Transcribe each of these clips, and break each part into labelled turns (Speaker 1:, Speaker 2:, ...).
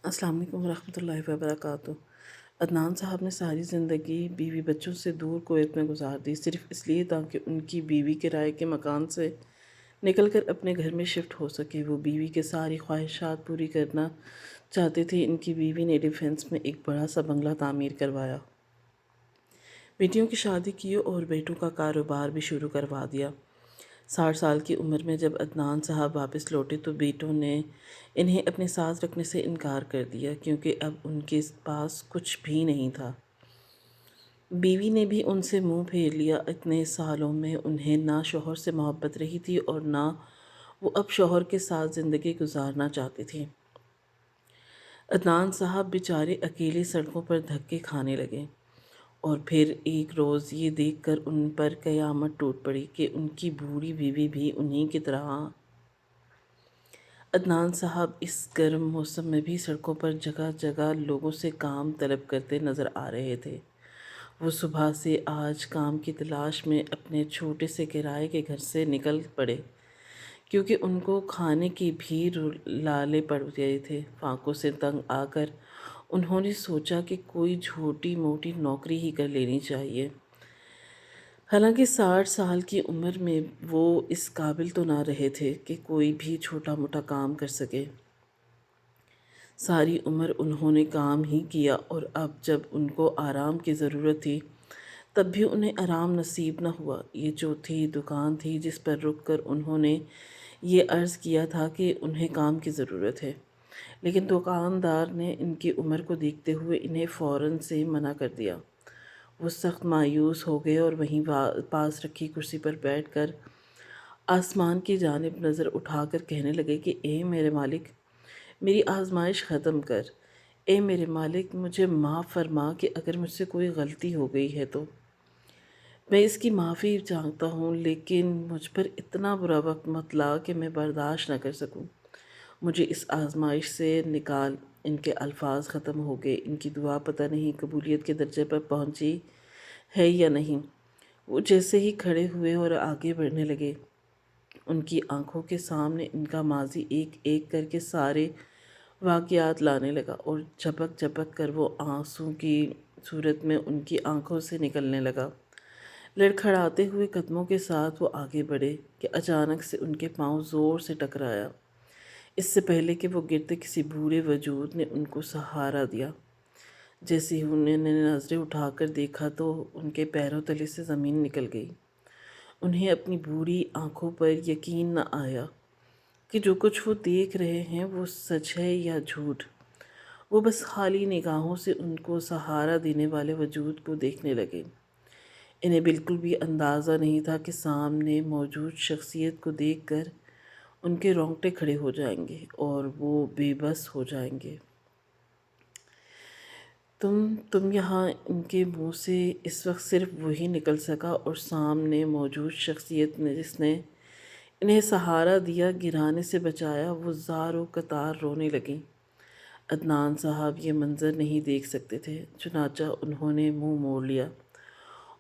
Speaker 1: السلام علیکم ورحمۃ اللہ وبرکاتہ۔ عدنان صاحب نے ساری زندگی بیوی بچوں سے دور کویت میں گزار دی، صرف اس لیے تاکہ ان کی بیوی کرائے کے مکان سے نکل کر اپنے گھر میں شفٹ ہو سکے۔ وہ بیوی کے ساری خواہشات پوری کرنا چاہتے تھے۔ ان کی بیوی نے ڈیفنس میں ایک بڑا سا بنگلہ تعمیر کروایا، بیٹیوں کی شادی کی اور بیٹوں کا کاروبار بھی شروع کروا دیا۔ 60 سال کی عمر میں جب عدنان صاحب واپس لوٹے تو بیٹوں نے انہیں اپنے ساتھ رکھنے سے انکار کر دیا، کیونکہ اب ان کے پاس کچھ بھی نہیں تھا۔ بیوی نے بھی ان سے منہ پھیر لیا۔ اتنے سالوں میں انہیں نہ شوہر سے محبت رہی تھی اور نہ وہ اب شوہر کے ساتھ زندگی گزارنا چاہتی تھی۔ عدنان صاحب بیچارے اکیلے سڑکوں پر دھکے کھانے لگے، اور پھر ایک روز یہ دیکھ کر ان پر قیامت ٹوٹ پڑی کہ ان کی بوڑھی بیوی بھی انہی کی طرح۔ عدنان صاحب اس گرم موسم میں بھی سڑکوں پر جگہ جگہ لوگوں سے کام طلب کرتے نظر آ رہے تھے۔ وہ صبح سے آج کام کی تلاش میں اپنے چھوٹے سے کرائے کے گھر سے نکل پڑے، کیونکہ ان کو کھانے کی بھی لالے پڑ گئے تھے۔ فاقوں سے تنگ آ کر انہوں نے سوچا کہ کوئی چھوٹی موٹی نوکری ہی کر لینی چاہیے۔ حالانکہ 60 سال کی عمر میں وہ اس قابل تو نہ رہے تھے کہ کوئی بھی چھوٹا موٹا کام کر سکے۔ ساری عمر انہوں نے کام ہی کیا، اور اب جب ان کو آرام کی ضرورت تھی تب بھی انہیں آرام نصیب نہ ہوا۔ یہ چوتھی دکان تھی جس پر رک کر انہوں نے یہ عرض کیا تھا کہ انہیں کام کی ضرورت ہے، لیکن دکاندار نے ان کی عمر کو دیکھتے ہوئے انہیں فوراً سے منع کر دیا۔ وہ سخت مایوس ہو گئے اور وہیں پاس رکھی کرسی پر بیٹھ کر آسمان کی جانب نظر اٹھا کر کہنے لگے کہ اے میرے مالک، میری آزمائش ختم کر۔ اے میرے مالک، مجھے معاف فرما کہ اگر مجھ سے کوئی غلطی ہو گئی ہے تو میں اس کی معافی چاہتا ہوں، لیکن مجھ پر اتنا برا وقت مت لا کہ میں برداشت نہ کر سکوں۔ مجھے اس آزمائش سے نکال۔ ان کے الفاظ ختم ہو گئے۔ ان کی دعا پتہ نہیں قبولیت کے درجے پر پہنچی ہے یا نہیں۔ وہ جیسے ہی کھڑے ہوئے اور آگے بڑھنے لگے، ان کی آنکھوں کے سامنے ان کا ماضی ایک ایک کر کے سارے واقعات لانے لگا، اور جھپک جھپک کر وہ آنسوں کی صورت میں ان کی آنکھوں سے نکلنے لگا۔ لڑکھڑاتے ہوئے قدموں کے ساتھ وہ آگے بڑھے کہ اچانک سے ان کے پاؤں زور سے ٹکرایا، اس سے پہلے کہ وہ گرتے کسی بوڑھے وجود نے ان کو سہارا دیا۔ جیسے ہی انہوں نے نظریں اٹھا کر دیکھا تو ان کے پیروں تلے سے زمین نکل گئی۔ انہیں اپنی بوڑھی آنکھوں پر یقین نہ آیا کہ جو کچھ وہ دیکھ رہے ہیں وہ سچ ہے یا جھوٹ۔ وہ بس خالی نگاہوں سے ان کو سہارا دینے والے وجود کو دیکھنے لگے۔ انہیں بالکل بھی اندازہ نہیں تھا کہ سامنے موجود شخصیت کو دیکھ کر ان کے رونگٹے کھڑے ہو جائیں گے اور وہ بے بس ہو جائیں گے۔ تم یہاں۔ ان کے منہ سے اس وقت صرف وہی نکل سکا، اور سامنے موجود شخصیت نے جس نے انہیں سہارا دیا، گرانے سے بچایا، وہ زار و قطار رونے لگیں۔ عدنان صاحب یہ منظر نہیں دیکھ سکتے تھے، چنانچہ انہوں نے منہ موڑ لیا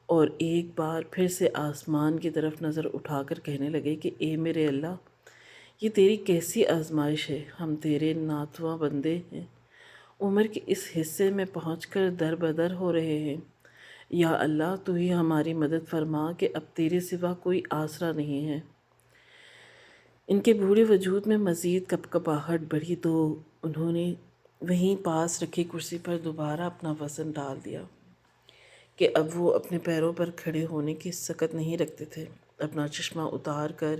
Speaker 1: اور ایک بار پھر سے آسمان کی طرف نظر اٹھا کر کہنے لگے کہ اے میرے اللہ، یہ تیری کیسی آزمائش ہے؟ ہم تیرے ناتواں بندے ہیں، عمر کے اس حصے میں پہنچ کر در بدر ہو رہے ہیں۔ یا اللہ، تو ہی ہماری مدد فرما کہ اب تیرے سوا کوئی آسرا نہیں ہے۔ ان کے بوڑھے وجود میں مزید کپکپاہٹ بڑھی تو انہوں نے وہیں پاس رکھی کرسی پر دوبارہ اپنا وزن ڈال دیا کہ اب وہ اپنے پیروں پر کھڑے ہونے کی سکت نہیں رکھتے تھے۔ اپنا چشمہ اتار کر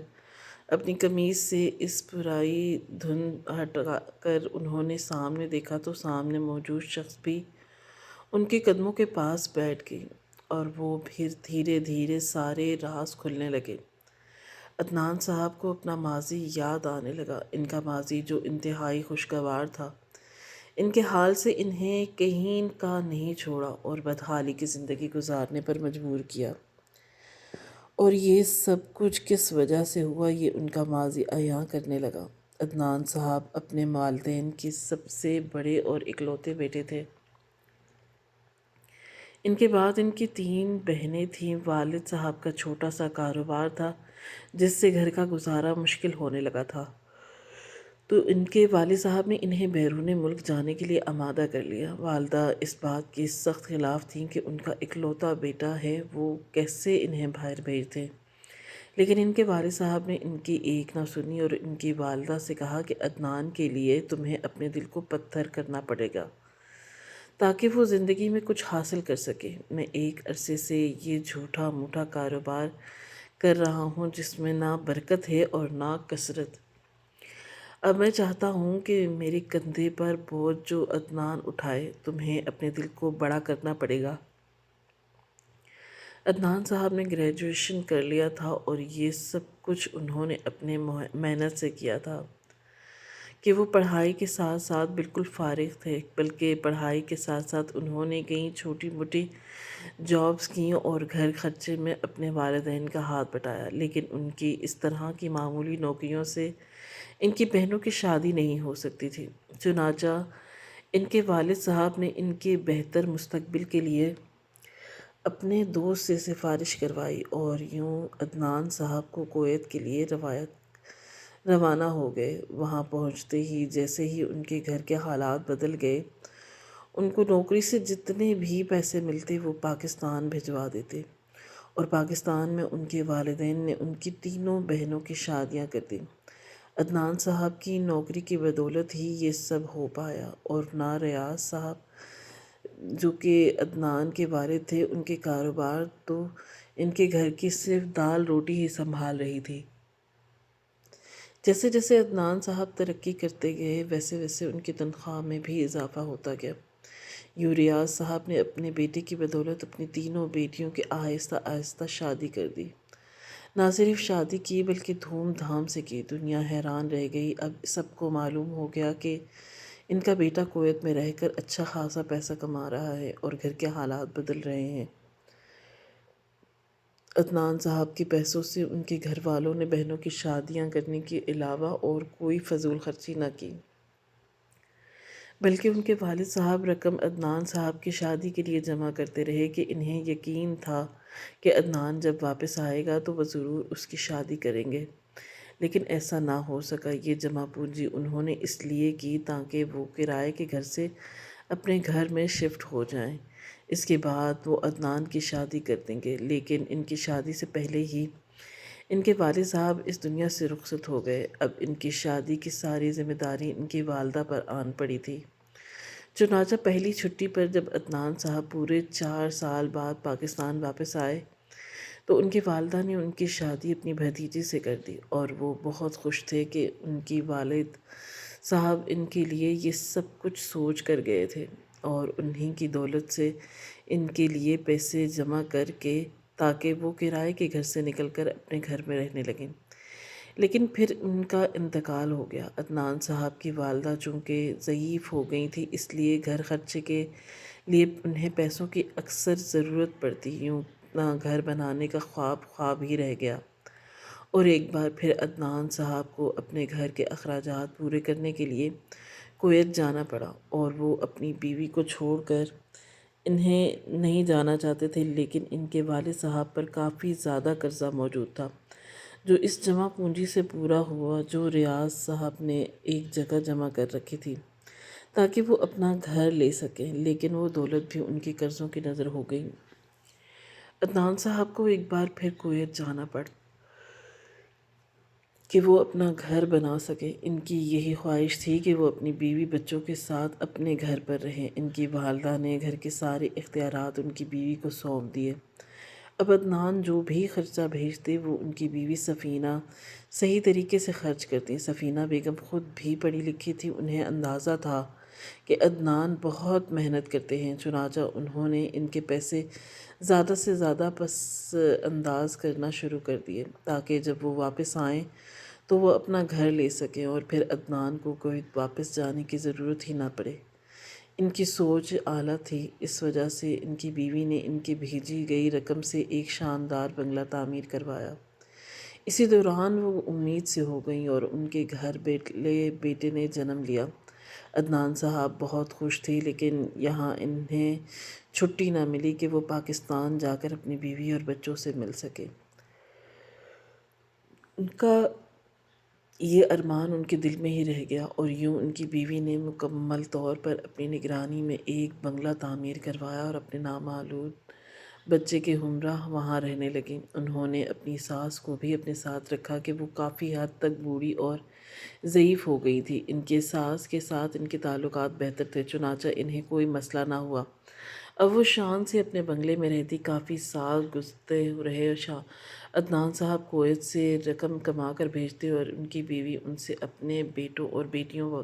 Speaker 1: اپنی قمیض سے اس برائی دھند ہٹا کر انہوں نے سامنے دیکھا تو سامنے موجود شخص بھی ان کے قدموں کے پاس بیٹھ گئی، اور وہ پھر دھیرے دھیرے سارے راز کھلنے لگے۔ عدنان صاحب کو اپنا ماضی یاد آنے لگا، ان کا ماضی جو انتہائی خوشگوار تھا۔ ان کے حال سے انہیں کہیں کا نہیں چھوڑا اور بدحالی کی زندگی گزارنے پر مجبور کیا۔ اور یہ سب کچھ کس وجہ سے ہوا، یہ ان کا ماضی عیاں کرنے لگا۔ عدنان صاحب اپنے والدین کے سب سے بڑے اور اکلوتے بیٹے تھے۔ ان کے بعد ان کی 3 بہنیں تھیں۔ والد صاحب کا چھوٹا سا کاروبار تھا جس سے گھر کا گزارا مشکل ہونے لگا تھا۔ تو ان کے والد صاحب نے انہیں بیرون ملک جانے کے لیے آمادہ کر لیا۔ والدہ اس بات کی سخت خلاف تھیں کہ ان کا اکلوتا بیٹا ہے، وہ کیسے انہیں باہر بھیج دیں، لیکن ان کے والد صاحب نے ان کی ایک نہ سنی اور ان کی والدہ سے کہا کہ عدنان کے لیے تمہیں اپنے دل کو پتھر کرنا پڑے گا تاکہ وہ زندگی میں کچھ حاصل کر سکے۔ میں ایک عرصے سے یہ جھوٹا موٹا کاروبار کر رہا ہوں جس میں نہ برکت ہے اور نہ کثرت۔ اب میں چاہتا ہوں کہ میرے کندھے پر بوجھ جو عدنان اٹھائے، تمہیں اپنے دل کو بڑا کرنا پڑے گا۔ عدنان صاحب نے گریجویشن کر لیا تھا اور یہ سب کچھ انہوں نے اپنے محنت سے کیا تھا کہ وہ پڑھائی کے ساتھ ساتھ بالکل فارغ تھے، بلکہ پڑھائی کے ساتھ ساتھ انہوں نے کئی چھوٹی موٹی جابز کیں اور گھر خرچے میں اپنے والدین کا ہاتھ بٹایا، لیکن ان کی اس طرح کی معمولی نوکریوں سے ان کی بہنوں کی شادی نہیں ہو سکتی تھی۔ چنانچہ ان کے والد صاحب نے ان کے بہتر مستقبل کے لیے اپنے دوست سے سفارش کروائی اور یوں عدنان صاحب کو کویت کے لیے روانہ ہو گئے۔ وہاں پہنچتے ہی جیسے ہی ان کے گھر کے حالات بدل گئے، ان کو نوکری سے جتنے بھی پیسے ملتے وہ پاکستان بھجوا دیتے، اور پاکستان میں ان کے والدین نے ان کی تینوں بہنوں کی شادیاں کر دیں۔ عدنان صاحب کی نوکری کی بدولت ہی یہ سب ہو پایا، اور نہ ریاض صاحب جو کہ عدنان کے والد تھے، ان کے کاروبار تو ان کے گھر کی صرف دال روٹی ہی سنبھال رہی تھی۔ جیسے جیسے عدنان صاحب ترقی کرتے گئے ویسے ویسے ان کی تنخواہ میں بھی اضافہ ہوتا گیا۔ یوں ریاض صاحب نے اپنے بیٹے کی بدولت اپنی تینوں بیٹیوں کی آہستہ آہستہ شادی کر دی۔ نہ صرف شادی کی بلکہ دھوم دھام سے کی۔ دنیا حیران رہ گئی۔ اب سب کو معلوم ہو گیا کہ ان کا بیٹا کویت میں رہ کر اچھا خاصا پیسہ کما رہا ہے اور گھر کے حالات بدل رہے ہیں۔ عدنان صاحب کے پیسوں سے ان کے گھر والوں نے بہنوں کی شادیاں کرنے کے علاوہ اور کوئی فضول خرچی نہ کی، بلکہ ان کے والد صاحب رقم عدنان صاحب کی شادی کے لیے جمع کرتے رہے کہ انہیں یقین تھا کہ عدنان جب واپس آئے گا تو وہ ضرور اس کی شادی کریں گے، لیکن ایسا نہ ہو سکا۔ یہ جمع پونجی انہوں نے اس لیے کی تاکہ وہ کرائے کے گھر سے اپنے گھر میں شفٹ ہو جائیں۔ اس کے بعد وہ عدنان کی شادی کر دیں گے، لیکن ان کی شادی سے پہلے ہی ان کے والد صاحب اس دنیا سے رخصت ہو گئے۔ اب ان کی شادی کی ساری ذمہ داری ان کی والدہ پر آن پڑی تھی۔ چنانچہ پہلی چھٹی پر جب عدنان صاحب پورے 4 سال بعد پاکستان واپس آئے تو ان کی والدہ نے ان کی شادی اپنی بھتیجی سے کر دی، اور وہ بہت خوش تھے کہ ان کی والد صاحب ان کے لیے یہ سب کچھ سوچ کر گئے تھے، اور انہی کی دولت سے ان کے لیے پیسے جمع کر کے تاکہ وہ کرائے کے گھر سے نکل کر اپنے گھر میں رہنے لگیں۔ لیکن پھر ان کا انتقال ہو گیا۔ عدنان صاحب کی والدہ چونکہ ضعیف ہو گئی تھی، اس لیے گھر خرچے کے لیے انہیں پیسوں کی اکثر ضرورت پڑتی۔ یوں اپنا گھر بنانے کا خواب ہی رہ گیا، اور ایک بار پھر عدنان صاحب کو اپنے گھر کے اخراجات پورے کرنے کے لیے کویت جانا پڑا، اور وہ اپنی بیوی کو چھوڑ کر انہیں نہیں جانا چاہتے تھے، لیکن ان کے والد صاحب پر کافی زیادہ قرضہ موجود تھا جو اس جمع پونجی سے پورا ہوا جو ریاض صاحب نے ایک جگہ جمع کر رکھی تھی تاکہ وہ اپنا گھر لے سکیں، لیکن وہ دولت بھی ان کے قرضوں کی نظر ہو گئی۔ عدنان صاحب کو ایک بار پھر کویت جانا پڑا کہ وہ اپنا گھر بنا سکیں۔ ان کی یہی خواہش تھی کہ وہ اپنی بیوی بچوں کے ساتھ اپنے گھر پر رہیں۔ ان کی والدہ نے گھر کے سارے اختیارات ان کی بیوی کو سونپ دیے۔ اب عدنان جو بھی خرچہ بھیجتے وہ ان کی بیوی سفینہ صحیح طریقے سے خرچ کرتی۔ سفینہ بیگم خود بھی پڑھی لکھی تھی، انہیں اندازہ تھا کہ عدنان بہت محنت کرتے ہیں، چنانچہ انہوں نے ان کے پیسے زیادہ سے زیادہ پس انداز کرنا شروع کر دیے تاکہ جب وہ واپس آئیں تو وہ اپنا گھر لے سکیں اور پھر عدنان کو کویت واپس جانے کی ضرورت ہی نہ پڑے۔ ان کی سوچ اعلیٰ تھی، اس وجہ سے ان کی بیوی نے ان کی بھیجی گئی رقم سے ایک شاندار بنگلہ تعمیر کروایا۔ اسی دوران وہ امید سے ہو گئیں اور ان کے گھر بیٹے نے جنم لیا۔ عدنان صاحب بہت خوش تھے، لیکن یہاں انہیں چھٹی نہ ملی کہ وہ پاکستان جا کر اپنی بیوی اور بچوں سے مل سکے۔ ان کا یہ ارمان ان کے دل میں ہی رہ گیا، اور یوں ان کی بیوی نے مکمل طور پر اپنی نگرانی میں ایک بنگلہ تعمیر کروایا اور اپنے نامولود بچے کے ہمراہ وہاں رہنے لگیں۔ انہوں نے اپنی ساس کو بھی اپنے ساتھ رکھا کہ وہ کافی حد تک بوڑھی اور ضعیف ہو گئی تھی۔ ان کے ساس کے ساتھ ان کے تعلقات بہتر تھے، چنانچہ انہیں کوئی مسئلہ نہ ہوا۔ اب وہ شان سے اپنے بنگلے میں رہتی۔ کافی سال گزرتے رہے، عدنان صاحب کویت سے رقم کما کر بھیجتے اور ان کی بیوی ان سے اپنے بیٹوں اور بیٹیوں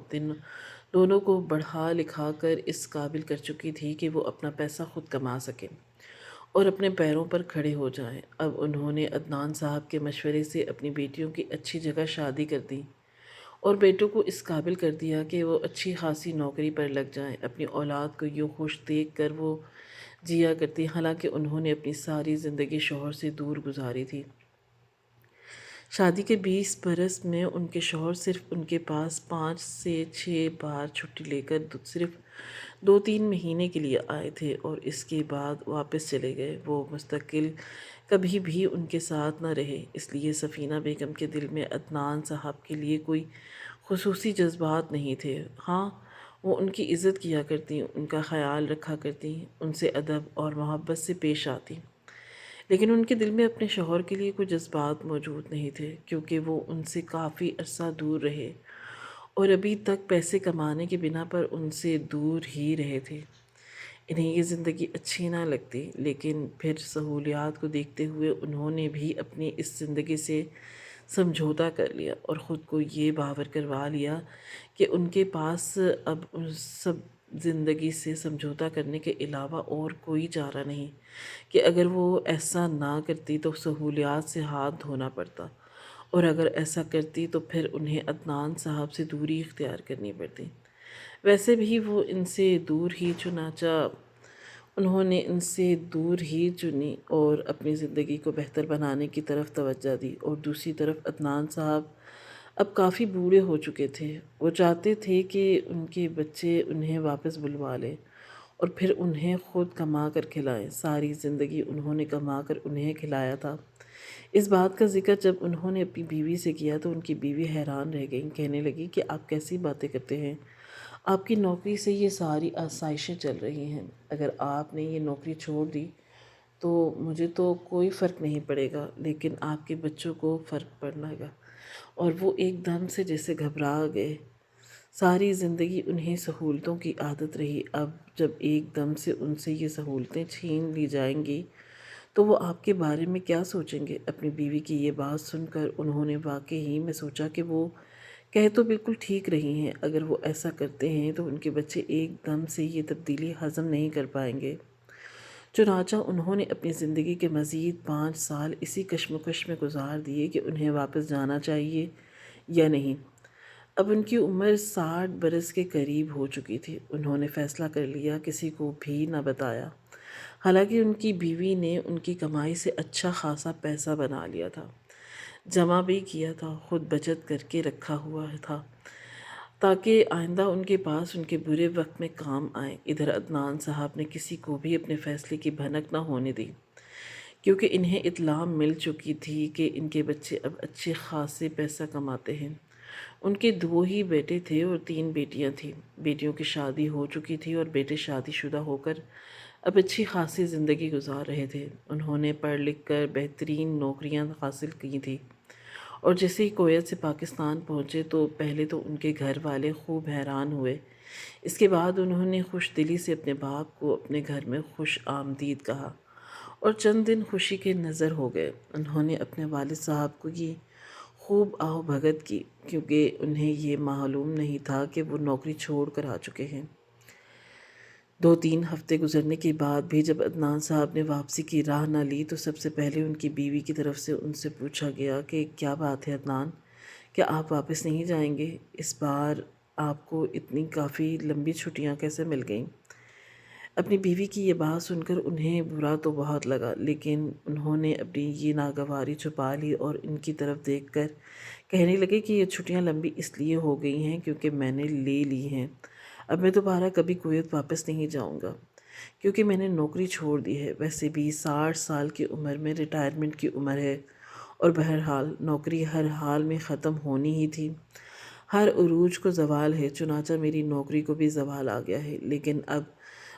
Speaker 1: دونوں کو پڑھا لکھا کر اس قابل کر چکی تھی کہ وہ اپنا پیسہ خود کما سکیں اور اپنے پیروں پر کھڑے ہو جائیں۔ اب انہوں نے عدنان صاحب کے مشورے سے اپنی بیٹیوں کی اچھی جگہ شادی کر دی اور بیٹوں کو اس قابل کر دیا کہ وہ اچھی خاصی نوکری پر لگ جائیں۔ اپنی اولاد کو یوں خوش دیکھ کر وہ جیا کرتی، حالانکہ انہوں نے اپنی ساری زندگی شوہر سے دور گزاری تھی۔ شادی کے 20 برس میں ان کے شوہر صرف ان کے پاس 5 سے 6 بار چھٹی لے کر صرف 2-3 مہینے کے لیے آئے تھے اور اس کے بعد واپس چلے گئے۔ وہ مستقل کبھی بھی ان کے ساتھ نہ رہے، اس لیے سفینہ بیگم کے دل میں عدنان صاحب کے لیے کوئی خصوصی جذبات نہیں تھے۔ ہاں، وہ ان کی عزت کیا کرتی، ان کا خیال رکھا کرتی، ان سے ادب اور محبت سے پیش آتی، لیکن ان کے دل میں اپنے شوہر کے لیے کوئی جذبات موجود نہیں تھے، کیونکہ وہ ان سے کافی عرصہ دور رہے اور ابھی تک پیسے کمانے کی بنا پر ان سے دور ہی رہے تھے۔ انہیں یہ زندگی اچھی نہ لگتی، لیکن پھر سہولیات کو دیکھتے ہوئے انہوں نے بھی اپنی اس زندگی سے سمجھوتا کر لیا اور خود کو یہ باور کروا لیا کہ ان کے پاس اب سب زندگی سے سمجھوتا کرنے کے علاوہ اور کوئی چارہ نہیں، کہ اگر وہ ایسا نہ کرتی تو سہولیات سے ہاتھ دھونا پڑتا، اور اگر ایسا کرتی تو پھر انہیں عدنان صاحب سے دوری اختیار کرنی پڑتی۔ ویسے بھی وہ ان سے دور ہی، چنانچہ انہوں نے ان سے دور ہی چنی اور اپنی زندگی کو بہتر بنانے کی طرف توجہ دی۔ اور دوسری طرف عدنان صاحب اب کافی بوڑھے ہو چکے تھے۔ وہ چاہتے تھے کہ ان کے بچے انہیں واپس بلوا لیں اور پھر انہیں خود کما کر کھلائیں۔ ساری زندگی انہوں نے کما کر انہیں کھلایا تھا۔ اس بات کا ذکر جب انہوں نے اپنی بیوی سے کیا تو ان کی بیوی حیران رہ گئی، کہنے لگی کہ آپ کیسی باتیں کرتے ہیں؟ آپ کی نوکری سے یہ ساری آسائشیں چل رہی ہیں، اگر آپ نے یہ نوکری چھوڑ دی تو مجھے تو کوئی فرق نہیں پڑے گا، لیکن آپ کے بچوں کو فرق پڑنا گا۔ اور وہ ایک دم سے جیسے گھبرا گئے۔ ساری زندگی انہیں سہولتوں کی عادت رہی، اب جب ایک دم سے ان سے یہ سہولتیں چھین لی جائیں گی تو وہ آپ کے بارے میں کیا سوچیں گے؟ اپنی بیوی کی یہ بات سن کر انہوں نے واقعی میں سوچا کہ وہ کہہ تو بالکل ٹھیک رہی ہیں، اگر وہ ایسا کرتے ہیں تو ان کے بچے ایک دم سے یہ تبدیلی ہضم نہیں کر پائیں گے۔ چنانچہ انہوں نے اپنی زندگی کے مزید 5 سال اسی کشمکش میں گزار دیے کہ انہیں واپس جانا چاہیے یا نہیں۔ اب ان کی عمر 60 برس کے قریب ہو چکی تھی۔ انہوں نے فیصلہ کر لیا، کسی کو بھی نہ بتایا، حالانکہ ان کی بیوی نے ان کی کمائی سے اچھا خاصا پیسہ بنا لیا تھا، جمع بھی کیا تھا، خود بچت کر کے رکھا ہوا تھا تاکہ آئندہ ان کے پاس ان کے برے وقت میں کام آئے۔ ادھر عدنان صاحب نے کسی کو بھی اپنے فیصلے کی بھنک نہ ہونے دی، کیونکہ انہیں اطلاع مل چکی تھی کہ ان کے بچے اب اچھے خاصے پیسہ کماتے ہیں۔ ان کے 2 ہی بیٹے تھے اور 3 بیٹیاں تھیں۔ بیٹیوں کی شادی ہو چکی تھی اور بیٹے شادی شدہ ہو کر اب اچھی خاصی زندگی گزار رہے تھے۔ انہوں نے پڑھ لکھ کر بہترین نوکریاں حاصل کی تھیں، اور جیسے ہی کویت سے پاکستان پہنچے تو پہلے تو ان کے گھر والے خوب حیران ہوئے۔ اس کے بعد انہوں نے خوش دلی سے اپنے باپ کو اپنے گھر میں خوش آمدید کہا اور چند دن خوشی کے نظر ہو گئے۔ انہوں نے اپنے والد صاحب کو یہ خوب آؤ بھگت کی، کیونکہ انہیں یہ معلوم نہیں تھا کہ وہ نوکری چھوڑ کر آ چکے ہیں۔ 2-3 ہفتے گزرنے کے بعد بھی جب عدنان صاحب نے واپسی کی راہ نہ لی تو سب سے پہلے ان کی بیوی کی طرف سے ان سے پوچھا گیا کہ کیا بات ہے عدنان، کیا آپ واپس نہیں جائیں گے؟ اس بار آپ کو اتنی کافی لمبی چھٹیاں کیسے مل گئیں؟ اپنی بیوی کی یہ بات سن کر انہیں برا تو بہت لگا، لیکن انہوں نے اپنی یہ ناگواری چھپا لی اور ان کی طرف دیکھ کر کہنے لگے کہ یہ چھٹیاں لمبی اس لیے ہو گئی ہیں کیونکہ میں نے لے لی ہیں۔ اب میں دوبارہ کبھی کویت واپس نہیں جاؤں گا، کیونکہ میں نے نوکری چھوڑ دی ہے۔ ویسے بھی 60 سال کی عمر میں ریٹائرمنٹ کی عمر ہے، اور بہرحال نوکری ہر حال میں ختم ہونی ہی تھی۔ ہر عروج کو زوال ہے، چنانچہ میری نوکری کو بھی زوال آ گیا ہے۔ لیکن اب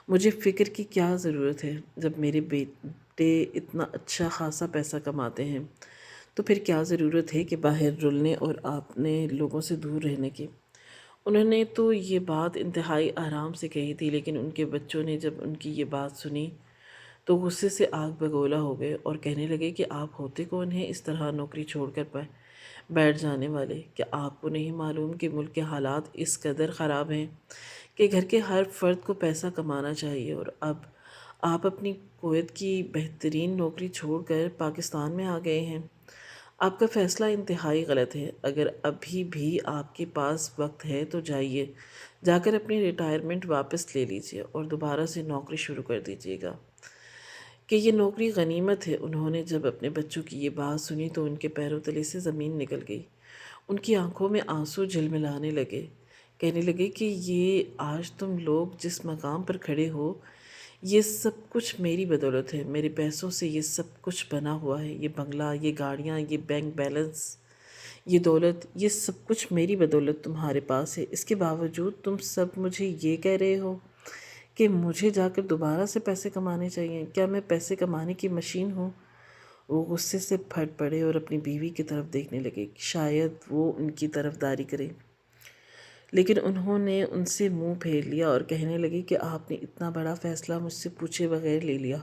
Speaker 1: مجھے فکر کی کیا ضرورت ہے؟ جب میرے بیٹے اتنا اچھا خاصا پیسہ کماتے ہیں تو پھر کیا ضرورت ہے کہ باہر رلنے اور اپنے لوگوں سے دور رہنے کی؟ انہوں نے تو یہ بات انتہائی آرام سے کہی تھی، لیکن ان کے بچوں نے جب ان کی یہ بات سنی تو غصے سے آگ بگولا ہو گئے اور کہنے لگے کہ آپ ہوتے کون ہیں اس طرح نوکری چھوڑ کر بیٹھ جانے والے؟ کیا آپ کو نہیں معلوم کہ ملک کے حالات اس قدر خراب ہیں کہ گھر کے ہر فرد کو پیسہ کمانا چاہیے، اور اب آپ اپنی کویت کی بہترین نوکری چھوڑ کر پاکستان میں آ گئے ہیں؟ آپ کا فیصلہ انتہائی غلط ہے۔ اگر ابھی بھی آپ کے پاس وقت ہے تو جائیے، جا کر اپنی ریٹائرمنٹ واپس لے لیجیے اور دوبارہ سے نوکری شروع کر دیجیے گا کہ یہ نوکری غنیمت ہے۔ انہوں نے جب اپنے بچوں کی یہ بات سنی تو ان کے پیروں تلے سے زمین نکل گئی، ان کی آنکھوں میں آنسو جھلملانے لگے۔ کہنے لگے کہ یہ آج تم لوگ جس مقام پر کھڑے ہو یہ سب کچھ میری بدولت ہے، میرے پیسوں سے یہ سب کچھ بنا ہوا ہے، یہ بنگلہ، یہ گاڑیاں، یہ بینک بیلنس، یہ دولت، یہ سب کچھ میری بدولت تمہارے پاس ہے۔ اس کے باوجود تم سب مجھے یہ کہہ رہے ہو کہ مجھے جا کر دوبارہ سے پیسے کمانے چاہیے۔ کیا میں پیسے کمانے کی مشین ہوں؟ وہ غصے سے پھٹ پڑے اور اپنی بیوی کی طرف دیکھنے لگے کہ شاید وہ ان کی طرفداری کرے، لیکن انہوں نے ان سے منہ پھیر لیا اور کہنے لگے کہ آپ نے اتنا بڑا فیصلہ مجھ سے پوچھے بغیر لے لیا،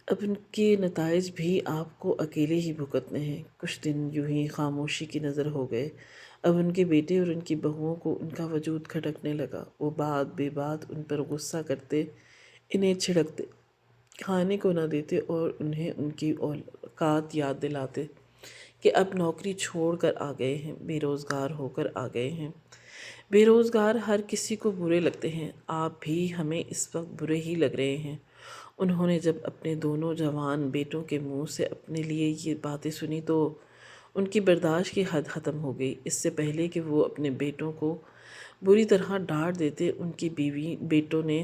Speaker 1: اب ان کے نتائج بھی آپ کو اکیلے ہی بھگتنے ہیں۔ کچھ دن یوں ہی خاموشی کی نظر ہو گئے۔ اب ان کے بیٹے اور ان کی بہوؤں کو ان کا وجود کھٹکنے لگا۔ وہ بات بے بات ان پر غصہ کرتے، انہیں چھڑکتے، کھانے کو نہ دیتے اور انہیں ان کی اوقات یاد دلاتے کہ اب نوکری چھوڑ کر آ گئے ہیں، بے روزگار ہو کر آ گئے ہیں۔ بے روزگار ہر کسی کو برے لگتے ہیں، آپ بھی ہمیں اس وقت برے ہی لگ رہے ہیں۔ انہوں نے جب اپنے دونوں جوان بیٹوں کے منہ سے اپنے لیے یہ باتیں سنی تو ان کی برداشت کی حد ختم ہو گئی۔ اس سے پہلے کہ وہ اپنے بیٹوں کو بری طرح ڈانٹ دیتے، ان کی بیٹوں نے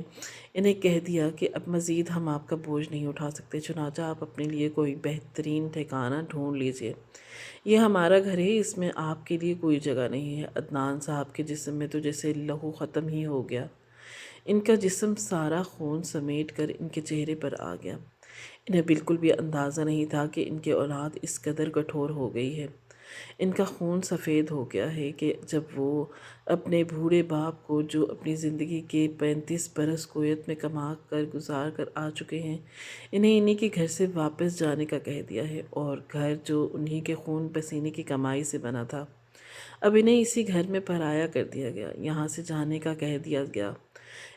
Speaker 1: انہیں کہہ دیا کہ اب مزید ہم آپ کا بوجھ نہیں اٹھا سکتے، چنانچہ آپ اپنے لیے کوئی بہترین ٹھکانہ ڈھونڈ لیجیے۔ یہ ہمارا گھر ہے، اس میں آپ کے لیے کوئی جگہ نہیں ہے۔ عدنان صاحب کے جسم میں تو جیسے لہو ختم ہی ہو گیا، ان کا جسم سارا خون سمیٹ کر ان کے چہرے پر آ گیا۔ انہیں بالکل بھی اندازہ نہیں تھا کہ ان کی اولاد اس قدر کٹھور ہو گئی ہے۔ ان کا خون سفید ہو گیا ہے کہ جب وہ اپنے بوڑھے باپ کو، جو اپنی زندگی کے 35 برس کویت میں کما کر گزار کر آ چکے ہیں، انہیں کے گھر سے واپس جانے کا کہہ دیا ہے، اور گھر جو انہی کے خون پسینے کی کمائی سے بنا تھا اب انہیں اسی گھر میں پرایا کر دیا گیا، یہاں سے جانے کا کہہ دیا گیا۔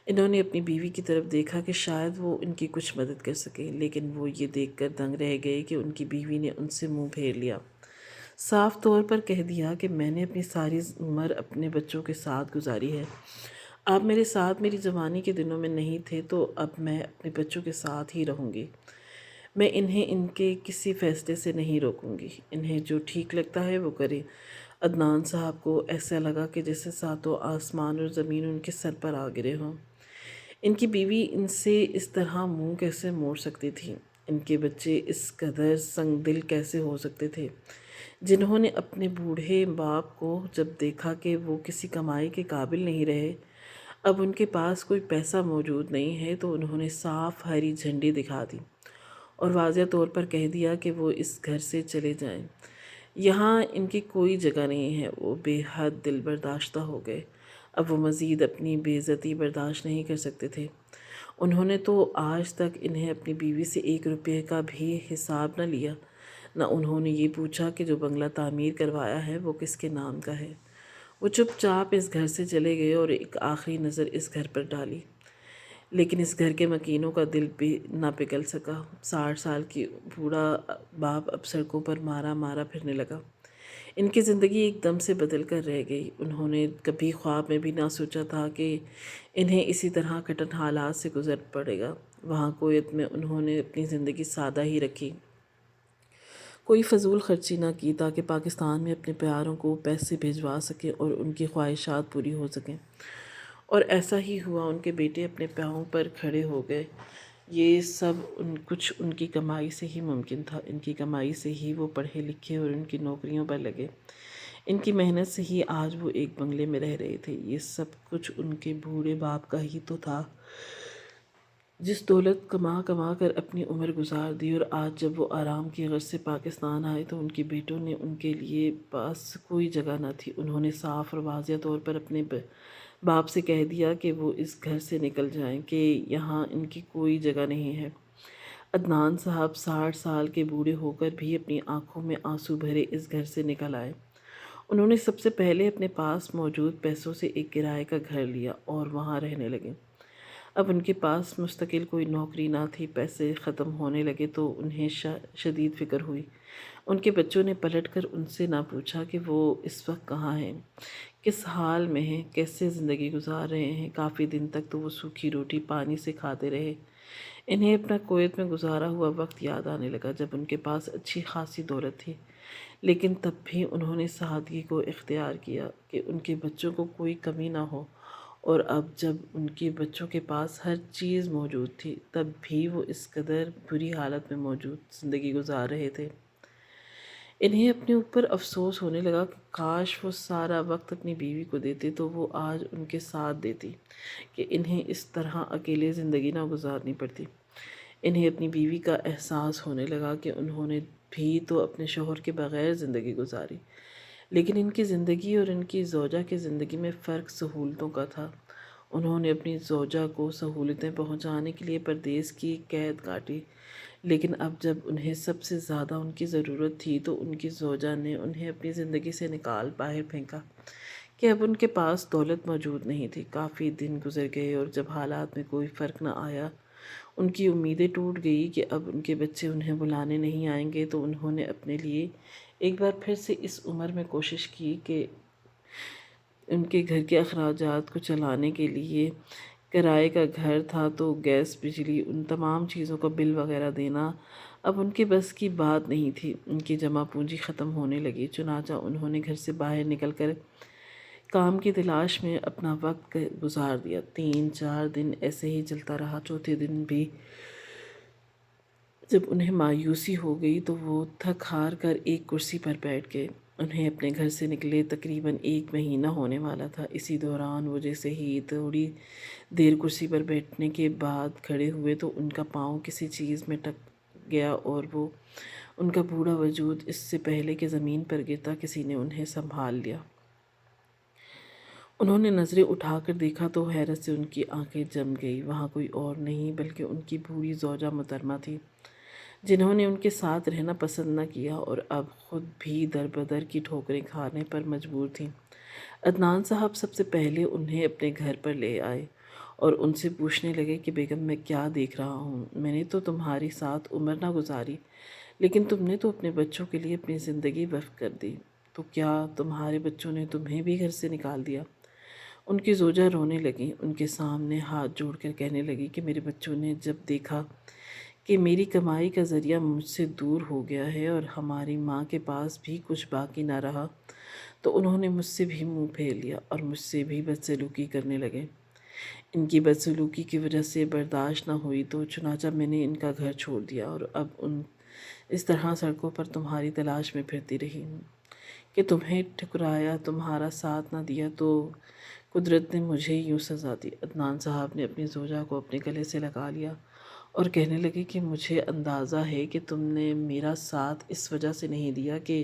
Speaker 1: انہوں نے اپنی بیوی کی طرف دیکھا کہ شاید وہ ان کی کچھ مدد کر سکے، لیکن وہ یہ دیکھ کر دنگ رہ گئے کہ ان کی بیوی نے ان سے منہ پھیر لیا، صاف طور پر کہہ دیا کہ میں نے اپنی ساری عمر اپنے بچوں کے ساتھ گزاری ہے، آپ میرے ساتھ میری جوانی کے دنوں میں نہیں تھے، تو اب میں اپنے بچوں کے ساتھ ہی رہوں گی۔ میں انہیں ان کے کسی فیصلے سے نہیں روکوں گی، انہیں جو ٹھیک لگتا ہے وہ کرے۔ عدنان صاحب کو ایسا لگا کہ جیسے ساتوں آسمان اور زمین ان کے سر پر آ گرے ہوں۔ ان کی بیوی ان سے اس طرح منہ کیسے موڑ سکتی تھی؟ ان کے بچے اس قدر سنگ دل کیسے ہو سکتے تھے؟ جنہوں نے اپنے بوڑھے باپ کو جب دیکھا کہ وہ کسی کمائی کے قابل نہیں رہے، اب ان کے پاس کوئی پیسہ موجود نہیں ہے، تو انہوں نے صاف ہری جھنڈی دکھا دی اور واضح طور پر کہہ دیا کہ وہ اس گھر سے چلے جائیں، یہاں ان کی کوئی جگہ نہیں ہے۔ وہ بے حد دل برداشتہ ہو گئے، اب وہ مزید اپنی بے عزتی برداشت نہیں کر سکتے تھے۔ انہوں نے تو آج تک انہیں اپنی بیوی سے 1 روپے کا بھی حساب نہ لیا، نہ انہوں نے یہ پوچھا کہ جو بنگلہ تعمیر کروایا ہے وہ کس کے نام کا ہے۔ وہ چپ چاپ اس گھر سے چلے گئے اور ایک آخری نظر اس گھر پر ڈالی، لیکن اس گھر کے مکینوں کا دل بھی نہ پگھل سکا۔ 60 سال کی بوڑھا باپ اب سڑکوں پر مارا مارا پھرنے لگا۔ ان کی زندگی ایک دم سے بدل کر رہ گئی۔ انہوں نے کبھی خواب میں بھی نہ سوچا تھا کہ انہیں اسی طرح کٹھن حالات سے گزر پڑے گا۔ وہاں کویت میں انہوں نے اپنی زندگی سادہ ہی رکھی، کوئی فضول خرچی نہ کی تاکہ پاکستان میں اپنے پیاروں کو پیسے بھیجوا سکیں اور ان کی خواہشات پوری ہو سکیں، اور ایسا ہی ہوا۔ ان کے بیٹے اپنے پاؤں پر کھڑے ہو گئے، یہ سب کچھ ان کی کمائی سے ہی ممکن تھا، ان کی کمائی سے ہی وہ پڑھے لکھے اور ان کی نوکریوں پر لگے، ان کی محنت سے ہی آج وہ ایک بنگلے میں رہ رہے تھے۔ یہ سب کچھ ان کے بوڑھے باپ کا ہی تو تھا، جس دولت کما کما کر اپنی عمر گزار دی، اور آج جب وہ آرام کی غرض سے پاکستان آئے تو ان کے بیٹوں نے ان کے لیے پاس کوئی جگہ نہ تھی۔ انہوں نے صاف اور واضح طور پر اپنے باپ سے کہہ دیا کہ وہ اس گھر سے نکل جائیں، کہ یہاں ان کی کوئی جگہ نہیں ہے۔ عدنان صاحب 60 سال کے بوڑھے ہو کر بھی اپنی آنکھوں میں آنسو بھرے اس گھر سے نکل آئے۔ انہوں نے سب سے پہلے اپنے پاس موجود پیسوں سے ایک کرائے کا گھر لیا اور وہاں رہنے لگے۔ اب ان کے پاس مستقل کوئی نوکری نہ تھی، پیسے ختم ہونے لگے تو انہیں شدید فکر ہوئی۔ ان کے بچوں نے پلٹ کر ان سے نہ پوچھا کہ وہ اس وقت کہاں ہیں، کس حال میں ہیں، کیسے زندگی گزار رہے ہیں۔ کافی دن تک تو وہ سوکھی روٹی پانی سے کھاتے رہے۔ انہیں اپنا کویت میں گزارا ہوا وقت یاد آنے لگا جب ان کے پاس اچھی خاصی دولت تھی، لیکن تب بھی انہوں نے سادگی کو اختیار کیا کہ ان کے بچوں کو کوئی کمی نہ ہو، اور اب جب ان کے بچوں کے پاس ہر چیز موجود تھی تب بھی وہ اس قدر بری حالت میں موجود زندگی گزار رہے تھے۔ انہیں اپنے اوپر افسوس ہونے لگا کہ کاش وہ سارا وقت اپنی بیوی کو دیتے تو وہ آج ان کے ساتھ دیتی، کہ انہیں اس طرح اکیلے زندگی نہ گزارنی پڑتی۔ انہیں اپنی بیوی کا احساس ہونے لگا کہ انہوں نے بھی تو اپنے شوہر کے بغیر زندگی گزاری، لیکن ان کی زندگی اور ان کی زوجہ کی زندگی میں فرق سہولتوں کا تھا۔ انہوں نے اپنی زوجہ کو سہولتیں پہنچانے کے لیے پردیس کی قید کاٹی، لیکن اب جب انہیں سب سے زیادہ ان کی ضرورت تھی تو ان کی زوجہ نے انہیں اپنی زندگی سے نکال باہر پھینکا، کہ اب ان کے پاس دولت موجود نہیں تھی۔ کافی دن گزر گئے اور جب حالات میں کوئی فرق نہ آیا، ان کی امیدیں ٹوٹ گئی کہ اب ان کے بچے انہیں بلانے نہیں آئیں گے، تو انہوں نے اپنے لیے ایک بار پھر سے اس عمر میں کوشش کی کہ ان کے گھر کے اخراجات کو چلانے کے لیے کرائے کا گھر تھا تو گیس، بجلی، ان تمام چیزوں کا بل وغیرہ دینا اب ان کے بس کی بات نہیں تھی۔ ان کی جمع پونجی ختم ہونے لگی، چنانچہ انہوں نے گھر سے باہر نکل کر کام کی تلاش میں اپنا وقت گزار دیا۔ 3-4 دن ایسے ہی چلتا رہا۔ چوتھے دن بھی جب انہیں مایوسی ہو گئی تو وہ تھک ہار کر ایک کرسی پر بیٹھ گئے۔ انہیں اپنے گھر سے نکلے تقریباً 1 مہینہ ہونے والا تھا۔ اسی دوران وہ جیسے ہی تھوڑی دیر کرسی پر بیٹھنے کے بعد کھڑے ہوئے تو ان کا پاؤں کسی چیز میں ٹک گیا، اور وہ ان کا پورا وجود اس سے پہلے کہ زمین پر گرتا کسی نے انہیں سنبھال لیا۔ انہوں نے نظریں اٹھا کر دیکھا تو حیرت سے ان کی آنکھیں جم گئی۔ وہاں کوئی اور نہیں بلکہ ان کی بوڑھی زوجہ محترمہ تھی، جنہوں نے ان کے ساتھ رہنا پسند نہ کیا اور اب خود بھی در بدر کی ٹھوکریں کھانے پر مجبور تھیں۔ عدنان صاحب سب سے پہلے انہیں اپنے گھر پر لے آئے اور ان سے پوچھنے لگے کہ بیگم میں کیا دیکھ رہا ہوں، میں نے تو تمہاری ساتھ عمر نہ گزاری، لیکن تم نے تو اپنے بچوں کے لیے اپنی زندگی وقف کر دی، تو کیا تمہارے بچوں نے تمہیں بھی گھر سے نکال دیا؟ ان کی زوجہ رونے لگیں، ان کے سامنے ہاتھ جوڑ کر کہنے لگی کہ میرے بچوں نے جب دیکھا کہ میری کمائی کا ذریعہ مجھ سے دور ہو گیا ہے اور ہماری ماں کے پاس بھی کچھ باقی نہ رہا، تو انہوں نے مجھ سے بھی منہ پھیر لیا اور مجھ سے بھی بدسلوکی کرنے لگے۔ ان کی بدسلوکی کی وجہ سے برداشت نہ ہوئی تو چنانچہ میں نے ان کا گھر چھوڑ دیا اور اب اس طرح سڑکوں پر تمہاری تلاش میں پھرتی رہی ہوں، کہ تمہیں ٹھکرایا، تمہارا ساتھ نہ دیا تو قدرت نے مجھے یوں سزا دی۔ عدنان صاحب نے اپنی زوجہ کو اپنے گلے سے لگا لیا اور کہنے لگے کہ مجھے اندازہ ہے کہ تم نے میرا ساتھ اس وجہ سے نہیں دیا کہ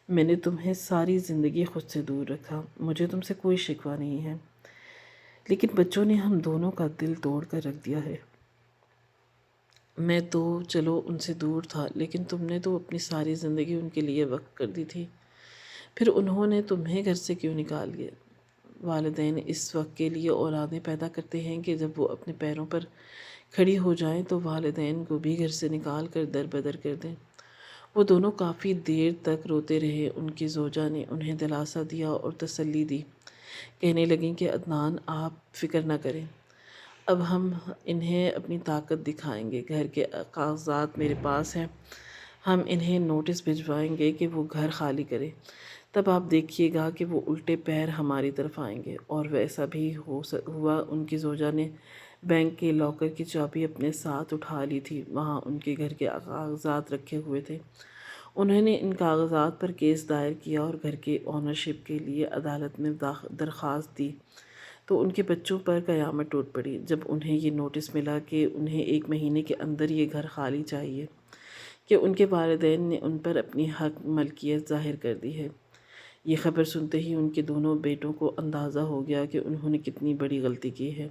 Speaker 1: میں نے تمہیں ساری زندگی خود سے دور رکھا۔ مجھے تم سے کوئی شکوہ نہیں ہے، لیکن بچوں نے ہم دونوں کا دل توڑ کر رکھ دیا ہے۔ میں تو چلو ان سے دور تھا، لیکن تم نے تو اپنی ساری زندگی ان کے لیے وقف کر دی تھی، پھر انہوں نے تمہیں گھر سے کیوں نکال دیا؟ والدین اس وقت کے لیے اولادیں پیدا کرتے ہیں کہ جب وہ اپنے پیروں پر کھڑی ہو جائیں تو والدین کو بھی گھر سے نکال کر در بدر کر دیں۔ وہ دونوں کافی دیر تک روتے رہے۔ ان کی زوجہ نے انہیں دلاسا دیا اور تسلی دی، کہنے لگیں کہ عدنان آپ فکر نہ کریں، اب ہم انہیں اپنی طاقت دکھائیں گے۔ گھر کے کاغذات میرے پاس ہیں، ہم انہیں نوٹس بھجوائیں گے کہ وہ گھر خالی کریں، تب آپ دیکھیے گا کہ وہ الٹے پیر ہماری طرف آئیں گے۔ اور ویسا بھی ہوا۔ ان کی زوجہ نے بینک کے لاکر کی چابی اپنے ساتھ اٹھا لی تھی۔ وہاں ان کے گھر کے کاغذات رکھے ہوئے تھے۔ انہوں نے ان کاغذات پر کیس دائر کیا اور گھر کے اونرشپ کے لیے عدالت میں درخواست دی تو ان کے بچوں پر قیامت ٹوٹ پڑی جب انہیں یہ نوٹس ملا کہ انہیں 1 مہینے کے اندر یہ گھر خالی چاہیے کہ ان کے والدین نے ان پر اپنی حق ملکیت ظاہر کر دی ہے۔ یہ خبر سنتے ہی ان کے دونوں بیٹوں کو اندازہ ہو گیا کہ انہوں نے کتنی بڑی غلطی کی ہے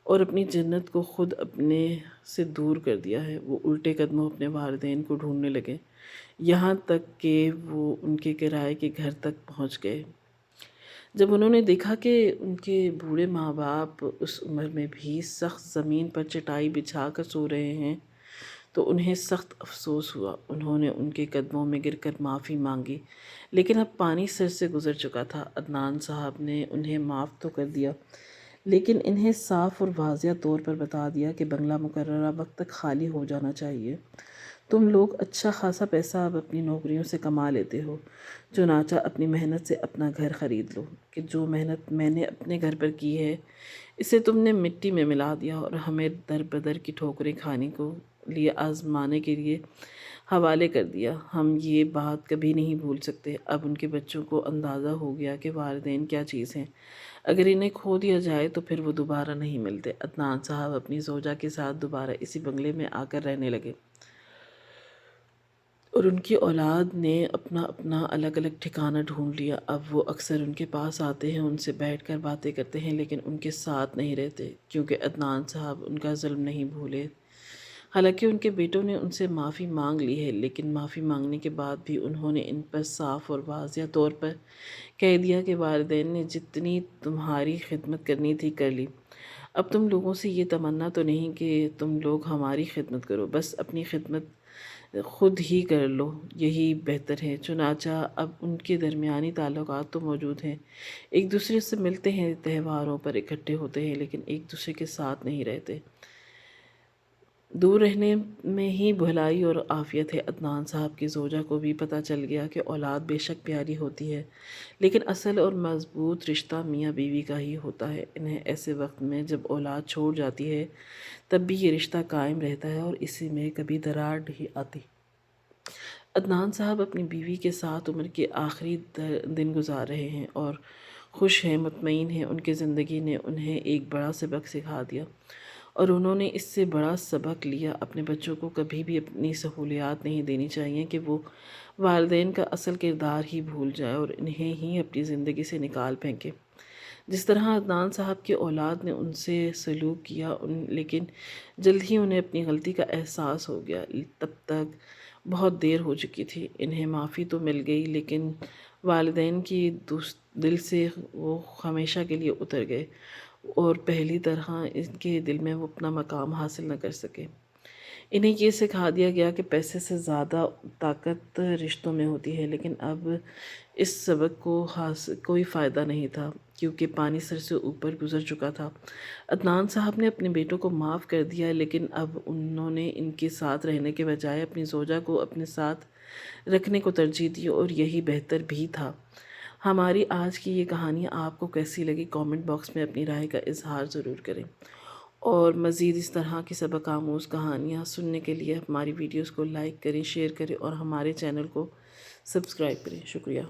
Speaker 1: اور اپنی جنت کو خود اپنے سے دور کر دیا ہے۔ وہ الٹے قدموں اپنے والدین کو ڈھونڈنے لگے، یہاں تک کہ وہ ان کے کرائے کے گھر تک پہنچ گئے۔ جب انہوں نے دیکھا کہ ان کے بوڑھے ماں باپ اس عمر میں بھی سخت زمین پر چٹائی بچھا کر سو رہے ہیں تو انہیں سخت افسوس ہوا۔ انہوں نے ان کے قدموں میں گر کر معافی مانگی، لیکن اب پانی سر سے گزر چکا تھا۔ عدنان صاحب نے انہیں معاف تو کر دیا، لیکن انہیں صاف اور واضح طور پر بتا دیا کہ بنگلہ مقررہ وقت تک خالی ہو جانا چاہیے۔ تم لوگ اچھا خاصا پیسہ اب اپنی نوکریوں سے کما لیتے ہو، چنانچہ اپنی محنت سے اپنا گھر خرید لو کہ جو محنت میں نے اپنے گھر پر کی ہے اسے تم نے مٹی میں ملا دیا اور ہمیں در بدر کی ٹھوکریں کھانے کو لیے آزمانے کے لیے حوالے کر دیا۔ ہم یہ بات کبھی نہیں بھول سکتے۔ اب ان کے بچوں کو اندازہ ہو گیا کہ والدین کیا چیز ہیں۔ اگر انہیں کھو دیا جائے تو پھر وہ دوبارہ نہیں ملتے۔ عدنان صاحب اپنی زوجہ کے ساتھ دوبارہ اسی بنگلے میں آ کر رہنے لگے اور ان کی اولاد نے اپنا اپنا الگ الگ ٹھکانہ ڈھونڈ لیا۔ اب وہ اکثر ان کے پاس آتے ہیں، ان سے بیٹھ کر باتیں کرتے ہیں، لیکن ان کے ساتھ نہیں رہتے کیونکہ عدنان صاحب ان کا ظلم نہیں بھولے۔ حالانکہ ان کے بیٹوں نے ان سے معافی مانگ لی ہے، لیکن معافی مانگنے کے بعد بھی انہوں نے ان پر صاف اور واضح طور پر کہہ دیا کہ والدین نے جتنی تمہاری خدمت کرنی تھی کر لی، اب تم لوگوں سے یہ تمنا تو نہیں کہ تم لوگ ہماری خدمت کرو، بس اپنی خدمت خود ہی کر لو، یہی بہتر ہے۔ چنانچہ اب ان کے درمیانی تعلقات تو موجود ہیں، ایک دوسرے سے ملتے ہیں، تہواروں پر اکٹھے ہوتے ہیں، لیکن ایک دوسرے کے ساتھ نہیں رہتے۔ دور رہنے میں ہی بھلائی اور عافیت ہے۔ عدنان صاحب کی زوجہ کو بھی پتہ چل گیا کہ اولاد بے شک پیاری ہوتی ہے، لیکن اصل اور مضبوط رشتہ میاں بیوی کا ہی ہوتا ہے۔ انہیں ایسے وقت میں جب اولاد چھوڑ جاتی ہے تب بھی یہ رشتہ قائم رہتا ہے اور اسی میں کبھی دراڑ نہیں آتی۔ عدنان صاحب اپنی بیوی کے ساتھ عمر کے آخری دن گزار رہے ہیں اور خوش ہیں، مطمئن ہیں۔ ان کی زندگی نے انہیں ایک بڑا سبق سکھا دیا اور انہوں نے اس سے بڑا سبق لیا۔ اپنے بچوں کو کبھی بھی اپنی سہولیات نہیں دینی چاہیے کہ وہ والدین کا اصل کردار ہی بھول جائے اور انہیں ہی اپنی زندگی سے نکال پھینکے۔ جس طرح عدنان صاحب کی اولاد نے ان سے سلوک کیا، لیکن جلد ہی انہیں اپنی غلطی کا احساس ہو گیا۔ تب تک بہت دیر ہو چکی تھی۔ انہیں معافی تو مل گئی، لیکن والدین کی دل سے وہ ہمیشہ کے لیے اتر گئے اور پہلی طرح ان کے دل میں وہ اپنا مقام حاصل نہ کر سکے۔ انہیں یہ سکھا دیا گیا کہ پیسے سے زیادہ طاقت رشتوں میں ہوتی ہے، لیکن اب اس سبق کو کوئی فائدہ نہیں تھا کیونکہ پانی سر سے اوپر گزر چکا تھا۔ عدنان صاحب نے اپنے بیٹوں کو معاف کر دیا، لیکن اب انہوں نے ان کے ساتھ رہنے کے بجائے اپنی زوجہ کو اپنے ساتھ رکھنے کو ترجیح دی اور یہی بہتر بھی تھا۔ ہماری آج کی یہ کہانی آپ کو کیسی لگی؟ کامنٹ باکس میں اپنی رائے کا اظہار ضرور کریں اور مزید اس طرح کی سبق آموز کہانیاں سننے کے لیے ہماری ویڈیوز کو لائک کریں، شیئر کریں اور ہمارے چینل کو سبسکرائب کریں۔ شکریہ۔